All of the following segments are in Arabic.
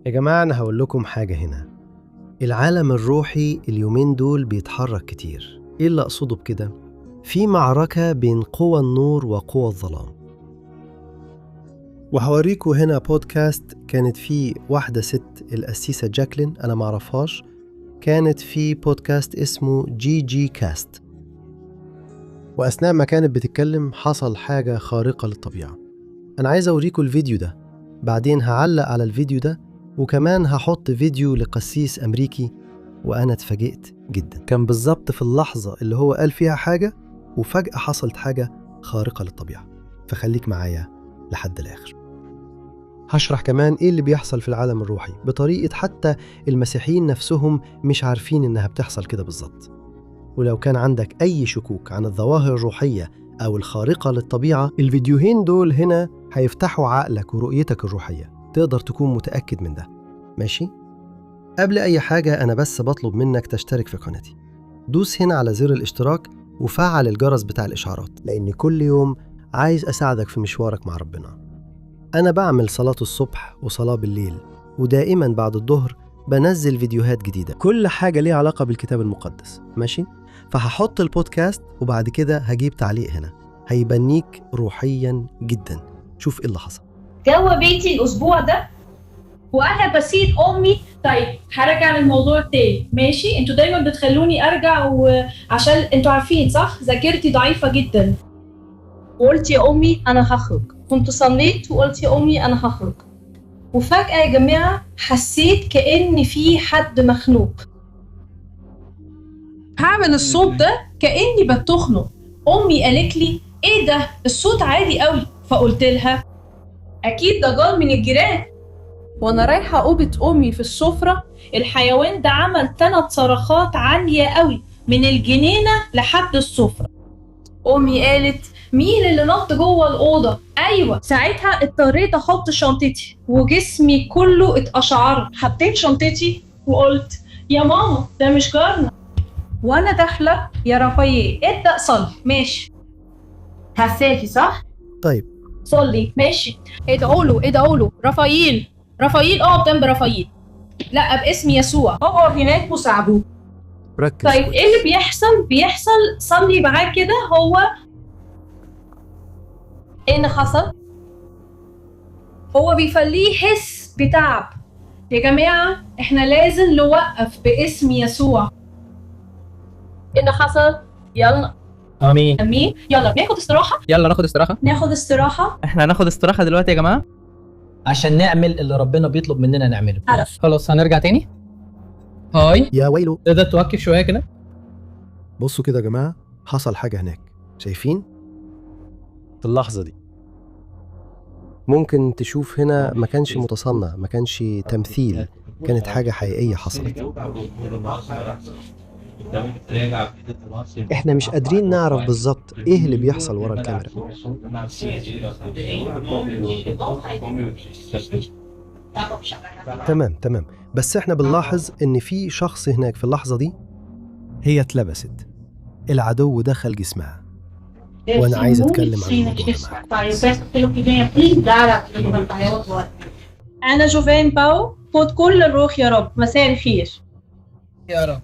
يا جماعة أنا هقول لكم حاجة هنا. العالم الروحي اليومين دول بيتحرك كتير. إيه اللي أقصده بكده؟ في معركة بين قوى النور وقوى الظلام. وهوريكم هنا بودكاست كانت فيه واحدة ست القسيسة جاكلين، أنا معرفهاش، كانت في بودكاست اسمه جي كاست، وأثناء ما كانت بتتكلم حصل حاجة خارقة للطبيعة. أنا عايز أوريكم الفيديو ده، بعدين هعلق على الفيديو ده، وكمان هحط فيديو لقسيس أمريكي وأنا اتفاجئت جدا. كان بالظبط في اللحظة اللي هو قال فيها حاجة وفجأة حصلت حاجة خارقة للطبيعة. فخليك معايا لحد الآخر. هشرح كمان إيه اللي بيحصل في العالم الروحي بطريقة حتى المسيحيين نفسهم مش عارفين إنها بتحصل كده بالظبط. ولو كان عندك أي شكوك عن الظواهر الروحية أو الخارقة للطبيعة، الفيديوهين دول هنا هيفتحوا عقلك ورؤيتك الروحية، تقدر تكون متأكد من ده. ماشي؟ قبل أي حاجة أنا بس بطلب منك تشترك في قناتي. دوس هنا على زر الاشتراك وفعل الجرس بتاع الإشعارات، لأن كل يوم عايز أساعدك في مشوارك مع ربنا. أنا بعمل صلاة الصبح وصلاة بالليل، ودائما بعد الظهر بنزل فيديوهات جديدة، كل حاجة ليها علاقة بالكتاب المقدس. ماشي؟ فهحط البودكاست وبعد كده هجيب تعليق هنا هيبنيك روحيا جدا. شوف إيه اللي حصل. جوه بيتي الأسبوع ده وأنا بسيط أمي. طيب هرجع للموضوع تاني، ماشي؟ انتوا دايما بتخلوني أرجع عشان انتوا عارفين صح؟ ذاكرتي ضعيفة جدا. وقلت يا أمي أنا هخرج، كنت صليت وقلت يا أمي أنا هخرج، وفجأة يا جماعة حسيت كأن في حد مخنوق. هعمل الصوت ده كأني بتخنق. أمي قالت لي إيه ده؟ الصوت عادي قوي. فقلت لها أكيد ده جار من الجيران. وأنا رايحة أوضة أمي في السفرة، الحيوان ده عمل 3 صرخات عالية قوي من الجنينة لحد السفرة. أمي قالت مين اللي نط جوه الأوضة؟ أيوة. ساعتها اضطريت أحط شنطتي وجسمي كله اتقشعر. حطيت شنطتي وقلت يا ماما ده مش جارنا. وأنا داخلة يا رافائيل ابدأ صلي. ماشي هفاكي صح؟ طيب صلي ماشي. ادعوا له رافائيل بجنب رافائيل، لا باسم يسوع اقعد هناك وساعدوه. ركز. طيب ايه اللي بيحصل صلي معاه كده. هو ايه اللي حصل؟ هو بيخليه يحس بتعب. يا جماعة احنا لازم نوقف باسم يسوع. ايه اللي حصل؟ يلا امين. يلا ناخد استراحة. ناخد استراحة. احنا هناخد استراحة دلوقتي يا جماعة عشان نعمل اللي ربنا بيطلب مننا نعمله. عرف. خلاص هنرجع تاني. هاي يا ويلو، تقدر توقف شوية كده؟ بصوا كده يا جماعة، حصل حاجة هناك. شايفين؟ في اللحظة دي ممكن تشوف هنا ما كانش متصنع، ما كانش تمثيل، كانت حاجة حقيقية حصلت. احنا مش قادرين نعرف بالظبط ايه اللي بيحصل ورا الكاميرا. تمام، بس احنا بنلاحظ ان في شخص هناك في اللحظة دي هي اتلبست، العدو دخل جسمها، وانا عايز اتكلم عن الموضوع ده. انا جوفان باو، خد كل الروح يا رب. مساء الخير يا رب.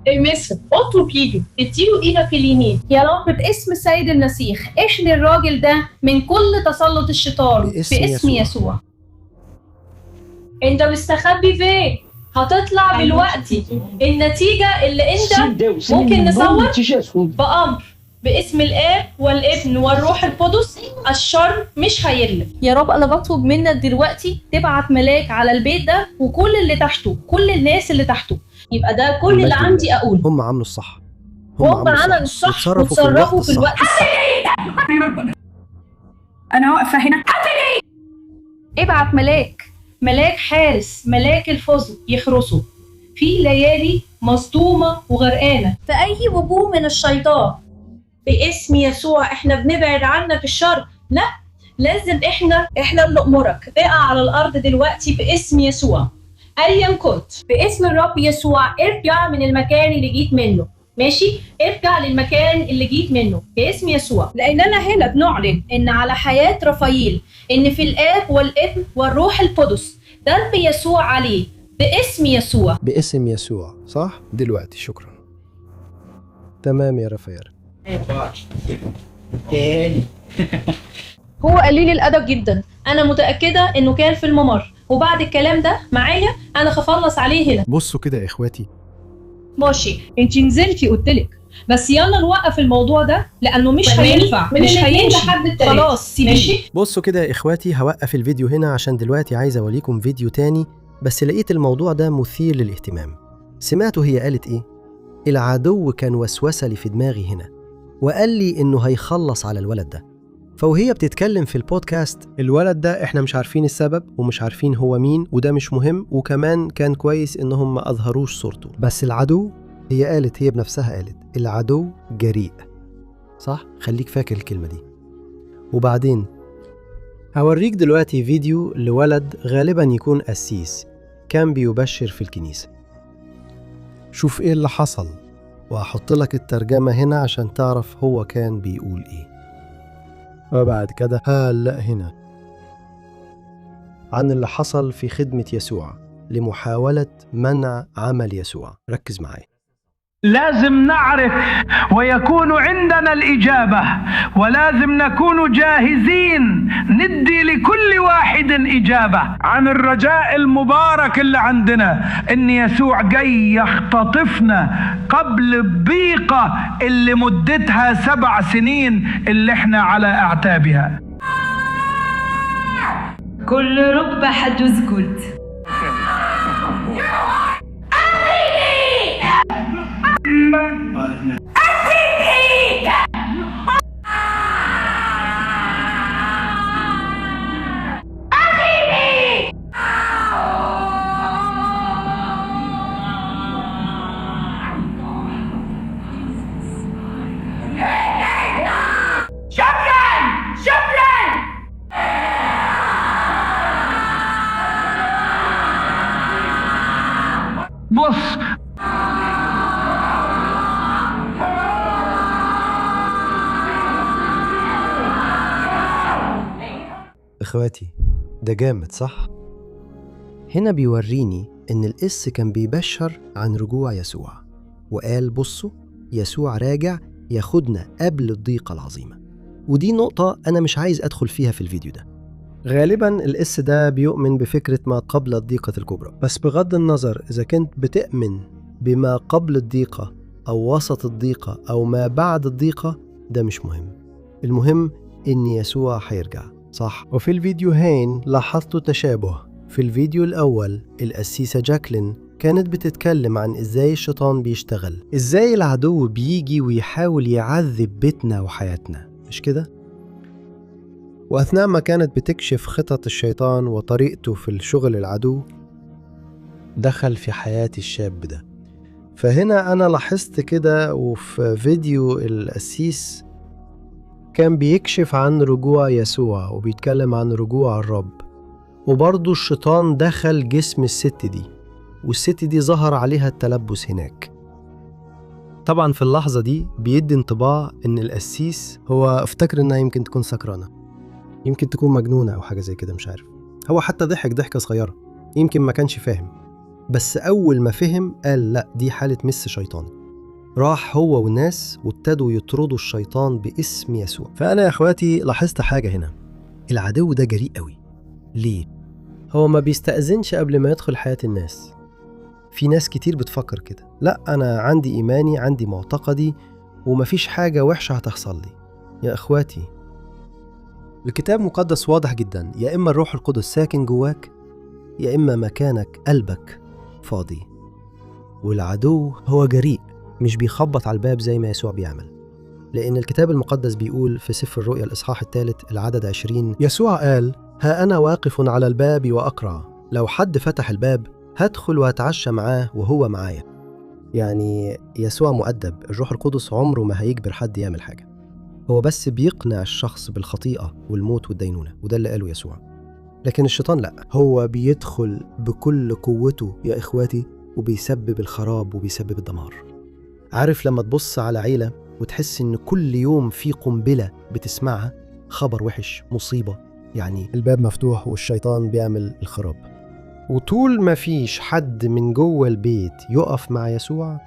المصر اطلب ايده، اديله ايدك اليمين يا رب باسم السيد المسيح. احمي الراجل ده من كل تسلط الشيطان باسم يسوع. انت مستخبي فين؟ هتطلع دلوقتي. النتيجة اللي انت ممكن نصور بأمر باسم الآب والابن والروح القدس. الشر مش هيغلب. يا رب انا بطلب منك دلوقتي تبعت ملاك على البيت ده وكل اللي تحته، كل الناس اللي تحته. يبقى ده كل اللي عندي اقوله. هم عملوا الصح، هم عملوا الصح وتصرفوا في الوقت الصح. انا واقفه هنا. ابعت ملاك حارس، ملاك الفضل يحرسه في ليالي مصدومة وغرقانة في أي وجوه من الشيطان. باسم يسوع احنا بنبعد عنك الشر. لا، لازم احنا اللي نأمرك. اقع على الأرض دلوقتي باسم يسوع. أيا كنت باسم الرب يسوع ارجع من المكان اللي جيت منه. ماشي؟ ارجع للمكان اللي جيت منه باسم يسوع. لأننا هنا بنعلن إن على حياة رافائيل إن في الآب والابن والروح القدس دم يسوع عليه باسم يسوع. باسم يسوع، صح؟ دلوقتي شكرا. تمام يا رفاير. هو قليل الأدب جدا، أنا متأكدة إنه كان في الممر، وبعد الكلام ده معايا أنا هخلص عليه هنا. بصوا كده يا إخواتي. ماشي، انت نزلتي قلتلك، بس يلا نوقف الموضوع ده لأنه مش هينفع، مش هيمشي. خلاص سيبيه. بصوا كده يا إخواتي، هوقف الفيديو هنا عشان دلوقتي عايز أوريكم فيديو تاني، بس لقيت الموضوع ده مثير للاهتمام. سمعتوا هي قالت إيه؟ العدو كان وسوسة لي في دماغي هنا وقال لي إنه هيخلص على الولد ده. فوهي بتتكلم في البودكاست، الولد ده إحنا مش عارفين السبب ومش عارفين هو مين، وده مش مهم، وكمان كان كويس إنهم ما أظهروش صورته. بس العدو، هي بنفسها قالت العدو جريء، صح؟ خليك فاكر الكلمة دي. وبعدين هوريك دلوقتي فيديو لولد غالبا يكون قسيس كان بيبشر في الكنيسة. شوف ايه اللي حصل، وهحط لك الترجمة هنا عشان تعرف هو كان بيقول ايه. وبعد كده هلا هنا عن اللي حصل في خدمة يسوع لمحاولة منع عمل يسوع. ركز معايا. لازم نعرف ويكون عندنا الإجابة، ولازم نكون جاهزين ندي لكل واحد إجابة عن الرجاء المبارك اللي عندنا، إن يسوع جاي يختطفنا قبل الضيقة اللي مدتها 7 سنين اللي احنا على أعتابها. كل ركبة هتسجد. بص، اخواتي ده جامد صح؟ هنا بيوريني ان القس كان بيبشر عن رجوع يسوع، وقال بصوا يسوع راجع ياخدنا قبل الضيقة العظيمة. ودي نقطة أنا مش عايز أدخل فيها في الفيديو ده. غالبا القس ده بيؤمن بفكرة ما قبل الضيقة الكبرى، بس بغض النظر إذا كنت بتؤمن بما قبل الضيقة أو وسط الضيقة أو ما بعد الضيقة، ده مش مهم. المهم إن يسوع هيرجع، صح؟ وفي الفيديوهين لاحظتوا تشابه. في الفيديو الأول القسيسة جاكلين كانت بتتكلم عن إزاي الشيطان بيشتغل، إزاي العدو بيجي ويحاول يعذب بيتنا وحياتنا، مش كده؟ وأثناء ما كانت بتكشف خطط الشيطان وطريقته في الشغل العدو، دخل في حياة الشاب ده. فهنا أنا لاحظت كده، وفي فيديو القسيس كان بيكشف عن رجوع يسوع وبيتكلم عن رجوع الرب، وبرضو الشيطان دخل جسم الست دي، والست دي ظهر عليها التلبس هناك. طبعا في اللحظة دي بيدي انطباع ان القسيس هو افتكر انها يمكن تكون سكرانة، يمكن تكون مجنونة او حاجة زي كده، مش عارف. هو حتى ضحك ضحكة صغيرة، يمكن ما كانش فاهم، بس اول ما فهم قال لا دي حالة مس شيطاني. راح هو والناس وابتدوا يطردوا الشيطان باسم يسوع. فأنا يا اخواتي لاحظت حاجة هنا، العدو ده جريء قوي. ليه؟ هو ما بيستأذنش قبل ما يدخل حياة الناس. في ناس كتير بتفكر كده، لا أنا عندي إيماني، عندي معتقدي، ومفيش حاجة وحشة هتحصل لي. يا أخواتي الكتاب المقدس واضح جدا، يا إما الروح القدس ساكن جواك، يا إما مكانك قلبك فاضي. والعدو هو جريء، مش بيخبط على الباب زي ما يسوع بيعمل. لأن الكتاب المقدس بيقول في سفر الرؤيا الإصحاح 3 العدد 20، يسوع قال ها أنا واقف على الباب وأقرع، لو حد فتح الباب هدخل وهتعشى معاه وهو معايا. يعني يسوع مؤدب، الروح القدس عمره ما هيجبر حد يعمل حاجة، هو بس بيقنع الشخص بالخطيئة والموت والدينونة، وده اللي قاله يسوع. لكن الشيطان لا، هو بيدخل بكل قوته يا إخواتي، وبيسبب الخراب وبيسبب الدمار. عارف لما تبص على عيلة وتحس إن كل يوم في قنبلة بتسمعها، خبر وحش، مصيبة، يعني الباب مفتوح والشيطان بيعمل الخراب. وطول ما فيش حد من جوه البيت يقف مع يسوع،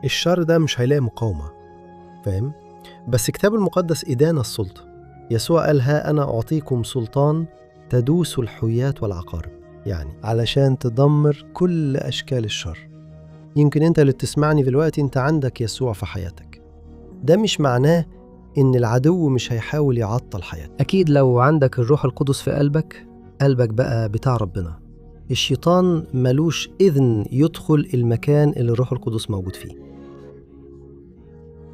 الشر ده مش هيلاقي مقاومة. فاهم؟ بس الكتاب المقدس إدانا السلطة. يسوع قال ها أنا أعطيكم سلطان تدوس الحيات والعقارب، يعني علشان تدمر كل أشكال الشر. يمكن أنت اللي بتسمعني دلوقتي أنت عندك يسوع في حياتك. ده مش معناه إن العدو مش هيحاول يعطل حياتك. أكيد لو عندك الروح القدس في قلبك بقى بتاع ربنا. الشيطان ملوش إذن يدخل المكان اللي الروح القدس موجود فيه،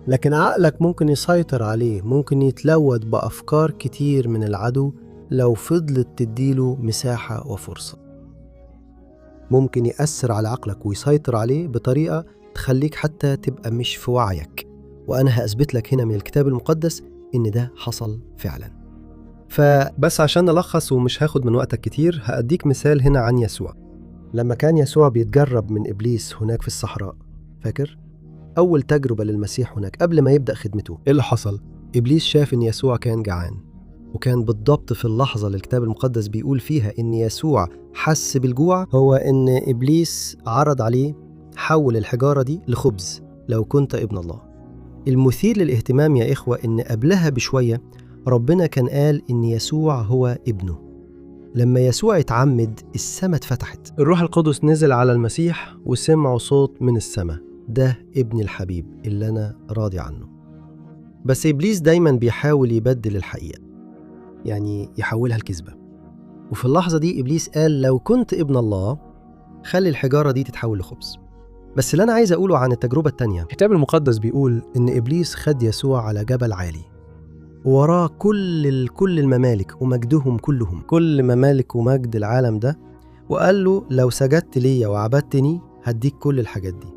لكن عقلك ممكن يسيطر عليه، ممكن يتلوث بأفكار كتير من العدو لو فضلت تديله مساحة وفرصة. ممكن يأثر على عقلك ويسيطر عليه بطريقة تخليك حتى تبقى مش في وعيك. وأنا هأثبت لك هنا من الكتاب المقدس إن ده حصل فعلا. فبس عشان نلخص ومش هاخد من وقتك كتير، هأديك مثال هنا عن يسوع. لما كان يسوع بيتجرب من إبليس هناك في الصحراء، فاكر؟ أول تجربة للمسيح هناك قبل ما يبدأ خدمته، إيه اللي حصل؟ إبليس شاف إن يسوع كان جعان، وكان بالضبط في اللحظة اللي الكتاب المقدس بيقول فيها إن يسوع حس بالجوع، هو إن إبليس عرض عليه حول الحجارة دي لخبز لو كنت ابن الله. المثير للاهتمام يا إخوة إن قبلها بشوية ربنا كان قال إن يسوع هو ابنه. لما يسوع اتعمد السماء اتفتحت، الروح القدس نزل على المسيح وسمعوا صوت من السماء، ده ابن الحبيب اللي أنا راضي عنه. بس إبليس دايما بيحاول يبدل الحقيقة، يعني يحولها لكذبة. وفي اللحظة دي إبليس قال لو كنت ابن الله خلي الحجارة دي تتحول لخبز. بس اللي أنا عايز أقوله عن التجربة التانية، الكتاب المقدس بيقول إن إبليس خد يسوع على جبل عالي وراه كل الممالك ومجدهم كلهم، كل ممالك ومجد العالم ده، وقال له لو سجدت ليا وعبدتني هديك كل الحاجات دي.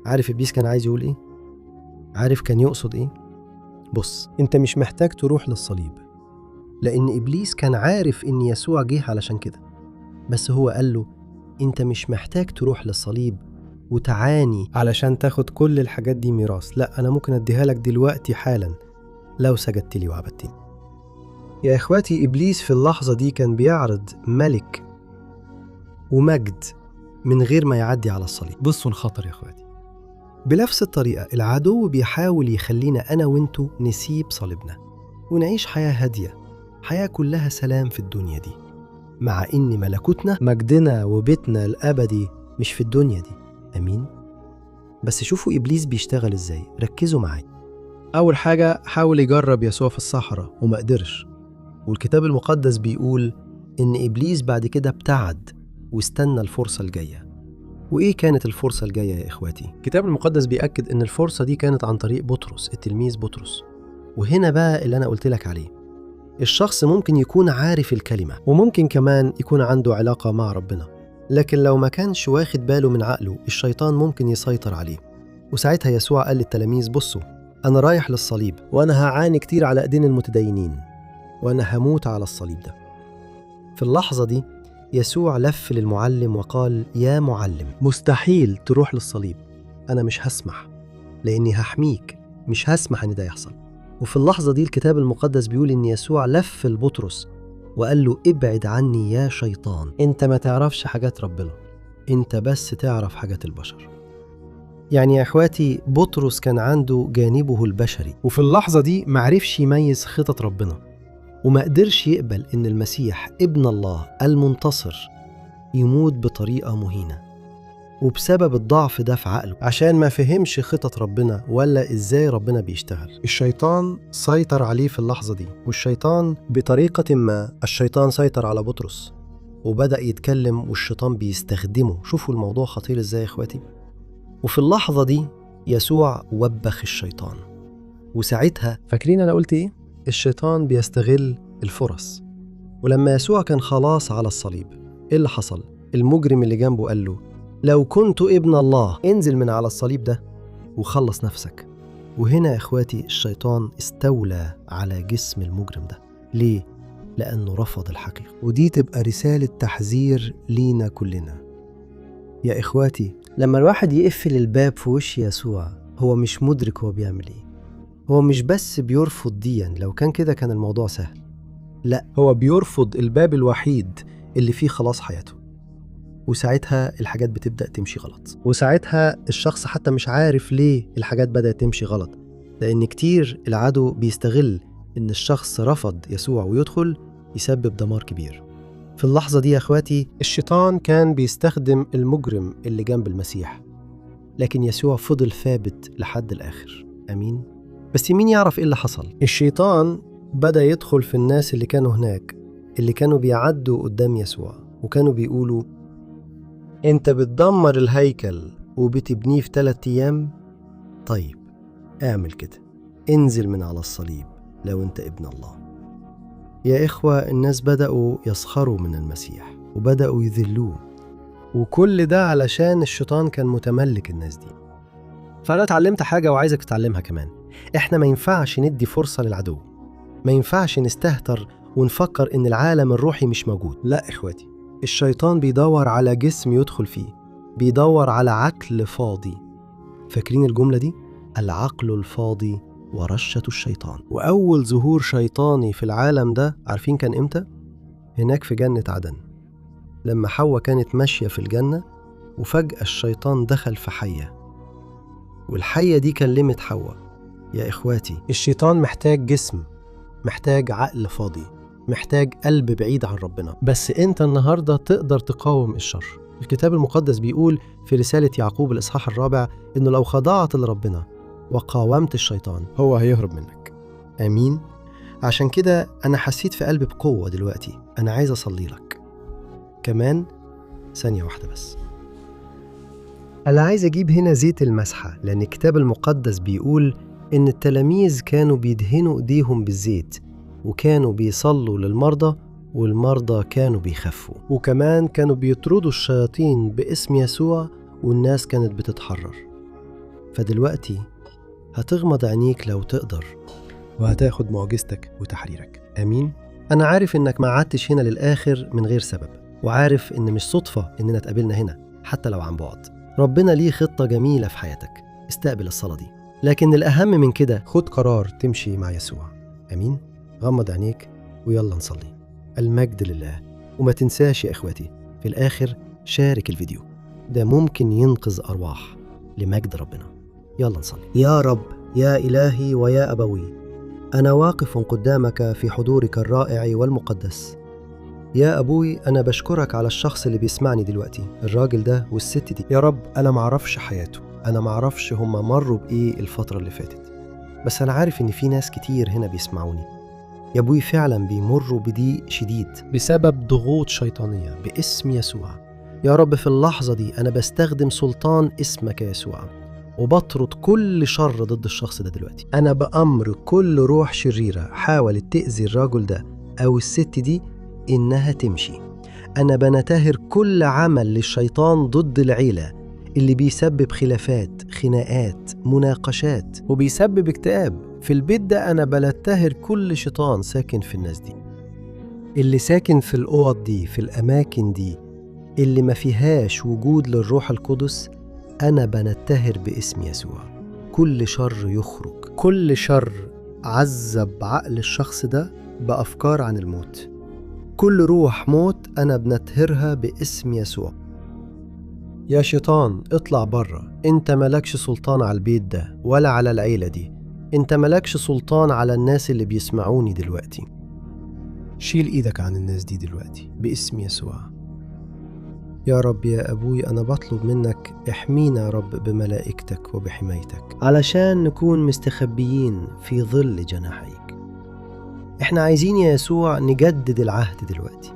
عارف إبليس كان عايز يقول إيه؟ عارف كان يقصد إيه؟ بص، أنت مش محتاج تروح للصليب، لأن إبليس كان عارف إن يسوع جه علشان كده. بس هو قال له أنت مش محتاج تروح للصليب وتعاني علشان تاخد كل الحاجات دي ميراث، لا أنا ممكن أديها لك دلوقتي حالا لو سجدت لي وعبدتني. يا إخواتي، إبليس في اللحظة دي كان بيعرض ملك ومجد من غير ما يعدي على الصليب. بصوا الخطر يا إخواتي. بنفس الطريقة العدو بيحاول يخلينا أنا وإنتو نسيب صليبنا ونعيش حياة هادية، حياة كلها سلام في الدنيا دي، مع إن ملكوتنا مجدنا وبيتنا الأبدي مش في الدنيا دي. أمين؟ بس شوفوا إبليس بيشتغل إزاي، ركزوا معايا. أول حاجة حاول يجرب يسوع في الصحراء وما قدرش، والكتاب المقدس بيقول إن إبليس بعد كده ابتعد واستنى الفرصة الجاية. وإيه كانت الفرصة الجاية يا إخواتي؟ الكتاب المقدس بيأكد إن الفرصة دي كانت عن طريق بطرس، التلميذ بطرس. وهنا بقى اللي أنا قلت لك عليه، الشخص ممكن يكون عارف الكلمة وممكن كمان يكون عنده علاقة مع ربنا، لكن لو ما كانش واخد باله من عقله الشيطان ممكن يسيطر عليه. وساعتها يسوع قال للتلاميذ بصوا، أنا رايح للصليب وأنا هعاني كتير على أيدين المتدينين وأنا هموت على الصليب ده. في اللحظة دي يسوع لف للمعلم وقال يا معلم، مستحيل تروح للصليب، أنا مش هسمح، لأني هحميك، مش هسمح إن ده يحصل. وفي اللحظة دي الكتاب المقدس بيقول إن يسوع لف لبطرس وقال له ابعد عني يا شيطان، أنت ما تعرفش حاجات ربنا، أنت بس تعرف حاجات البشر. يعني يا إخواتي بطرس كان عنده جانبه البشري، وفي اللحظة دي معرفش يميز خطط ربنا، وما قدرش يقبل إن المسيح ابن الله المنتصر يموت بطريقة مهينة. وبسبب الضعف ده في عقله، عشان ما فهمش خطط ربنا ولا إزاي ربنا بيشتغل، الشيطان سيطر عليه في اللحظة دي. والشيطان بطريقة ما، الشيطان سيطر على بطرس وبدأ يتكلم والشيطان بيستخدمه. شوفوا الموضوع خطير إزاي يا إخواتي. وفي اللحظة دي يسوع وبخ الشيطان، وساعتها فاكرين أنا قلت إيه؟ الشيطان بيستغل الفرص. ولما يسوع كان خلاص على الصليب، إيه اللي حصل؟ المجرم اللي جنبه قال له لو كنت ابن الله انزل من على الصليب ده وخلص نفسك. وهنا يا إخواتي الشيطان استولى على جسم المجرم ده. ليه؟ لأنه رفض الحقيقة. ودي تبقى رسالة تحذير لينا كلنا يا إخواتي. لما الواحد يقفل الباب في وش يسوع هو مش مدرك هو بيعمل إيه. هو مش بس بيرفض ديا، لو كان كده كان الموضوع سهل. لا، هو بيرفض الباب الوحيد اللي فيه خلاص حياته. وساعتها الحاجات بتبدأ تمشي غلط، وساعتها الشخص حتى مش عارف ليه الحاجات بدأت تمشي غلط، لأن كتير العدو بيستغل إن الشخص رفض يسوع ويدخل يسبب دمار كبير. في اللحظة دي يا أخواتي الشيطان كان بيستخدم المجرم اللي جنب المسيح، لكن يسوع فضل ثابت لحد الآخر. أمين. بس مين يعرف إيه اللي حصل؟ الشيطان بدأ يدخل في الناس اللي كانوا هناك، اللي كانوا بيعدوا قدام يسوع وكانوا بيقولوا: أنت بتدمر الهيكل وبتبنيه في 3 أيام؟ طيب اعمل كده، انزل من على الصليب لو أنت ابن الله. يا إخوة، الناس بدأوا يسخروا من المسيح وبدأوا يذلوه، وكل ده علشان الشيطان كان متملك الناس دي. فأنا اتعلمت حاجة وعايزك تتعلمها كمان. إحنا ما ينفعش ندي فرصة للعدو، ما ينفعش نستهتر ونفكر إن العالم الروحي مش موجود. لا إخواتي، الشيطان بيدور على جسم يدخل فيه، بيدور على عقل فاضي. فاكرين الجملة دي؟ العقل الفاضي ورشة الشيطان. وأول ظهور شيطاني في العالم ده عارفين كان إمتى؟ هناك في جنة عدن، لما حواء كانت ماشية في الجنة وفجأة الشيطان دخل في حية، والحية دي كلمت حواء. يا إخواتي، الشيطان محتاج جسم، محتاج عقل فاضي، محتاج قلب بعيد عن ربنا. بس أنت النهاردة تقدر تقاوم الشر. الكتاب المقدس بيقول في رسالة يعقوب الإصحاح 4 إنه لو خضعت لربنا وقاومت الشيطان هو هيهرب منك. آمين. عشان كده أنا حسيت في قلبي بقوة دلوقتي، أنا عايز أصلي لك كمان ثانية واحدة بس. أنا عايز أجيب هنا زيت المسحة، لأن الكتاب المقدس بيقول إن التلاميذ كانوا بيدهنوا إيديهم بالزيت، وكانوا بيصلوا للمرضى، والمرضى كانوا بيخفوا، وكمان كانوا بيطردوا الشياطين باسم يسوع، والناس كانت بتتحرر. فدلوقتي هتغمض عينيك لو تقدر، وهتاخد معجزتك وتحريرك. آمين. أنا عارف إنك ما عدتش هنا للآخر من غير سبب، وعارف إن مش صدفة إننا اتقابلنا هنا حتى لو عن بعد. ربنا ليه خطة جميلة في حياتك، استقبل الصلاة دي. لكن الأهم من كده، خد قرار تمشي مع يسوع. أمين. غمض عينيك ويلا نصلي. المجد لله. وما تنساش يا إخواتي، في الآخر شارك الفيديو ده، ممكن ينقذ أرواح لمجد ربنا. يلا نصلي. يا رب، يا إلهي ويا أبوي، أنا واقف قدامك في حضورك الرائع والمقدس. يا أبوي، أنا بشكرك على الشخص اللي بيسمعني دلوقتي، الراجل ده والست دي. يا رب، أنا معرفش حياته، أنا معرفش هما مروا بإيه الفترة اللي فاتت، بس أنا عارف إن في ناس كتير هنا بيسمعوني يا أبوي فعلا بيمروا بضيق شديد بسبب ضغوط شيطانية باسم يسوع. يا رب، في اللحظة دي أنا بستخدم سلطان اسمك يا يسوع، وبطرد كل شر ضد الشخص ده دلوقتي. أنا بأمر كل روح شريرة حاولت تأذي الرجل ده أو الست دي إنها تمشي. أنا بنتهر كل عمل للشيطان ضد العيلة اللي بيسبب خلافات، خناقات، مناقشات، وبيسبب اكتئاب في البيت ده. أنا بنتهر كل شيطان ساكن في الناس دي، اللي ساكن في الأوض دي، في الأماكن دي اللي ما فيهاش وجود للروح القدس. أنا بنتهر باسم يسوع كل شر يخرج، كل شر عذب عقل الشخص ده بأفكار عن الموت، كل روح موت أنا بنتهرها باسم يسوع. يا شيطان اطلع برا، انت ملكش سلطان على البيت ده ولا على العيلة دي، انت ملكش سلطان على الناس اللي بيسمعوني دلوقتي. شيل ايدك عن الناس دي دلوقتي باسم يسوع. يا رب يا أبوي، أنا بطلب منك احمينا يا رب بملائكتك وبحمايتك، علشان نكون مستخبيين في ظل جناحيك. احنا عايزين يا يسوع نجدد العهد دلوقتي.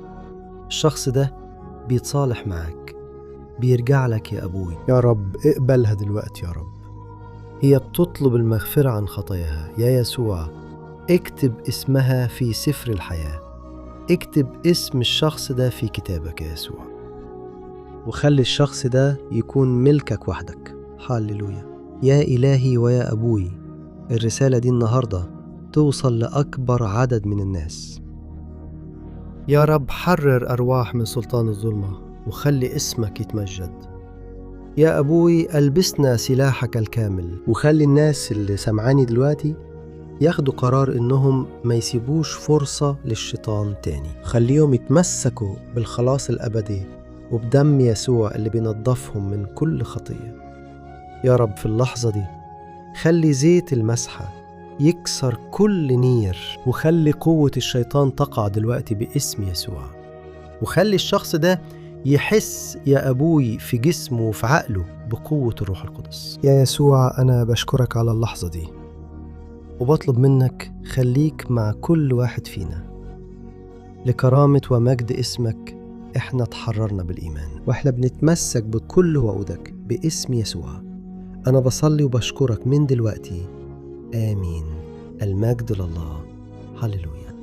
الشخص ده بيتصالح معاك، بيرجع لك يا أبوي. يا رب اقبلها دلوقتي يا رب، هي بتطلب المغفرة عن خطاياها. يا يسوع اكتب اسمها في سفر الحياة، اكتب اسم الشخص ده في كتابك يا يسوع، وخلي الشخص ده يكون ملكك وحدك. هاليلويا. يا إلهي ويا أبوي، الرسالة دي النهاردة توصل لأكبر عدد من الناس. يا رب حرر أرواح من سلطان الظلمة وخلي اسمك يتمجد. يا أبوي ألبسنا سلاحك الكامل، وخلي الناس اللي سمعاني دلوقتي ياخدوا قرار إنهم ما يسيبوش فرصة للشيطان تاني. خليهم يتمسكوا بالخلاص الأبدي وبدم يسوع اللي بينظفهم من كل خطية. يا رب في اللحظة دي خلي زيت المسحة يكسر كل نير، وخلي قوة الشيطان تقع دلوقتي باسم يسوع، وخلي الشخص ده يحس يا أبوي في جسمه وفي عقله بقوة الروح القدس. يا يسوع أنا بشكرك على اللحظة دي، وبطلب منك خليك مع كل واحد فينا لكرامة ومجد اسمك. احنا تحررنا بالإيمان، واحنا بنتمسك بكل وعودك باسم يسوع. أنا بصلي وبشكرك من دلوقتي، آمين. المجد لله. هللويا.